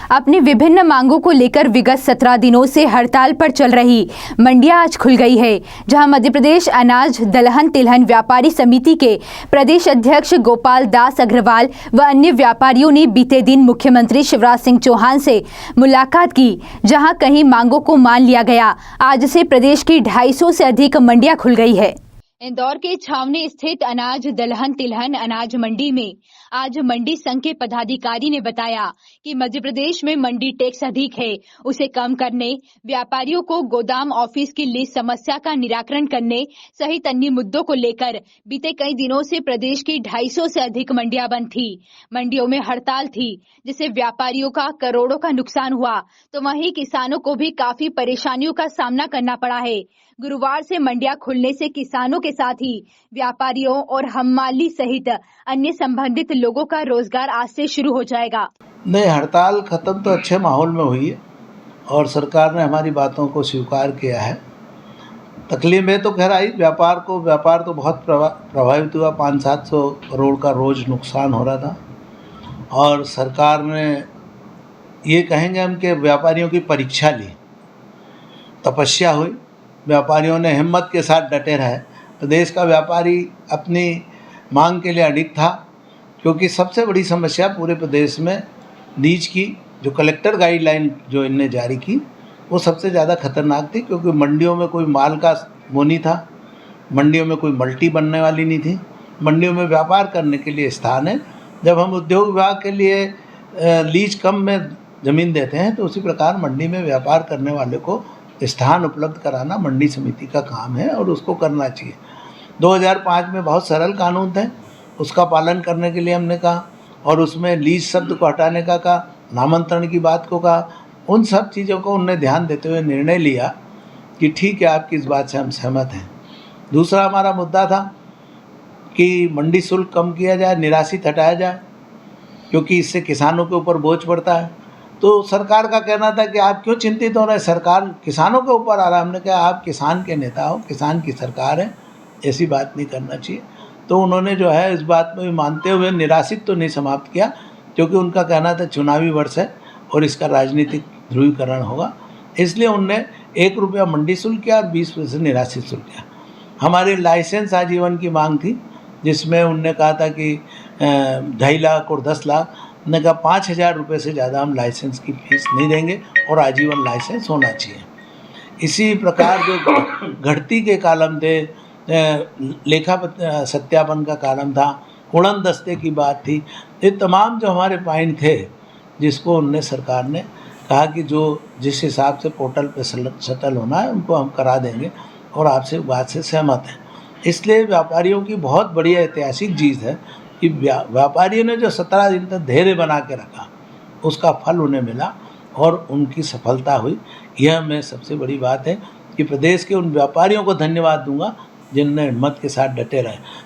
अपनी विभिन्न मांगों को लेकर विगत 17 दिनों से हड़ताल पर चल रही मंडियां आज खुल गई है, जहां मध्य प्रदेश अनाज दलहन तिलहन व्यापारी समिति के प्रदेश अध्यक्ष गोपाल दास अग्रवाल व अन्य व्यापारियों ने बीते दिन मुख्यमंत्री शिवराज सिंह चौहान से मुलाकात की, जहां कहीं मांगों को मान लिया गया। आज से प्रदेश की 250 से अधिक मंडियां खुल गई है। इंदौर के छावनी स्थित अनाज दलहन तिलहन अनाज मंडी में आज मंडी संघ के पदाधिकारी ने बताया कि मध्य प्रदेश में मंडी टैक्स अधिक है, उसे कम करने, व्यापारियों को गोदाम ऑफिस की लीज समस्या का निराकरण करने सहित अन्य मुद्दों को लेकर बीते कई दिनों से प्रदेश की 250 से अधिक मंडियां बंद थी। मंडियों में हड़ताल थी, जिससे व्यापारियों का करोड़ों का नुकसान हुआ, तो वहीं किसानों को भी काफी परेशानियों का सामना करना पड़ा है। गुरुवार से मंडियां खुलने से किसानों के साथ ही व्यापारियों और हम्माली सहित अन्य संबंधित लोगों का रोजगार आज से शुरू हो जाएगा। नहीं, हड़ताल खत्म तो अच्छे माहौल में हुई है और सरकार ने हमारी बातों को स्वीकार किया है। तकलीफें तो खैर आई, व्यापार तो बहुत प्रभावित हुआ। 500-700 करोड़ का रोज नुकसान हो रहा था और सरकार ने ये कहेंगे हम कि व्यापारियों की परीक्षा ली, तपस्या हुई, व्यापारियों ने हिम्मत के साथ डटे रहे। प्रदेश का व्यापारी अपनी मांग के लिए अडिग था, क्योंकि सबसे बड़ी समस्या पूरे प्रदेश में लीज की जो कलेक्टर गाइडलाइन जो इनने जारी की वो सबसे ज़्यादा खतरनाक थी, क्योंकि मंडियों में कोई माल का वो नहीं था, मंडियों में कोई मल्टी बनने वाली नहीं थी, मंडियों में व्यापार करने के लिए स्थान है। जब हम उद्योग विभाग के लिए लीज कम में ज़मीन देते हैं तो उसी प्रकार मंडी में व्यापार करने वाले को स्थान उपलब्ध कराना मंडी समिति का काम है और उसको करना चाहिए। 2005 में बहुत सरल कानून थे, उसका पालन करने के लिए हमने कहा और उसमें लीज शब्द को हटाने का कहा, नामांतरण की बात को कहा। उन सब चीज़ों को उन्होंने ध्यान देते हुए निर्णय लिया कि ठीक है, आपकी इस बात से हम सहमत हैं। दूसरा हमारा मुद्दा था कि मंडी शुल्क कम किया जाए, निराशित हटाया जाए, क्योंकि इससे किसानों के ऊपर बोझ पड़ता है। तो सरकार का कहना था कि आप क्यों चिंतित हो रहे हैं, सरकार किसानों के ऊपर आ रहा है। हमने कहा आप किसान के नेता हो, किसान की सरकार है, ऐसी बात नहीं करना चाहिए। तो उन्होंने जो है इस बात में मानते हुए निराशित तो नहीं समाप्त किया, क्योंकि उनका कहना था चुनावी वर्ष है और इसका राजनीतिक ध्रुवीकरण होगा, इसलिए उनने 1 रुपया मंडी शुल्क किया और 20% निराशित शुल्क किया। हमारे लाइसेंस आजीवन की मांग थी, जिसमें उनने कहा था कि 2.5 लाख और 10 लाख, ने कहा 5,000 रुपये से ज़्यादा हम लाइसेंस की फीस नहीं देंगे और आजीवन लाइसेंस होना चाहिए। इसी प्रकार जो घड़ती के कालम थे, लेखा सत्यापन का कालम था, उड़न दस्ते की बात थी, ये तमाम जो हमारे पॉइंट थे जिसको उनने सरकार ने कहा कि जो जिस हिसाब से पोर्टल पे सेटल होना है उनको हम करा देंगे और आपसे बात से सहमत हैं। इसलिए व्यापारियों की बहुत बड़ी ऐतिहासिक चीज़ है कि व्यापारियों ने जो 17 दिन तक धैर्य बना के रखा उसका फल उन्हें मिला और उनकी सफलता हुई। यह मैं सबसे बड़ी बात है कि प्रदेश के उन व्यापारियों को धन्यवाद दूंगा जिनने हिम्मत के साथ डटे रहे।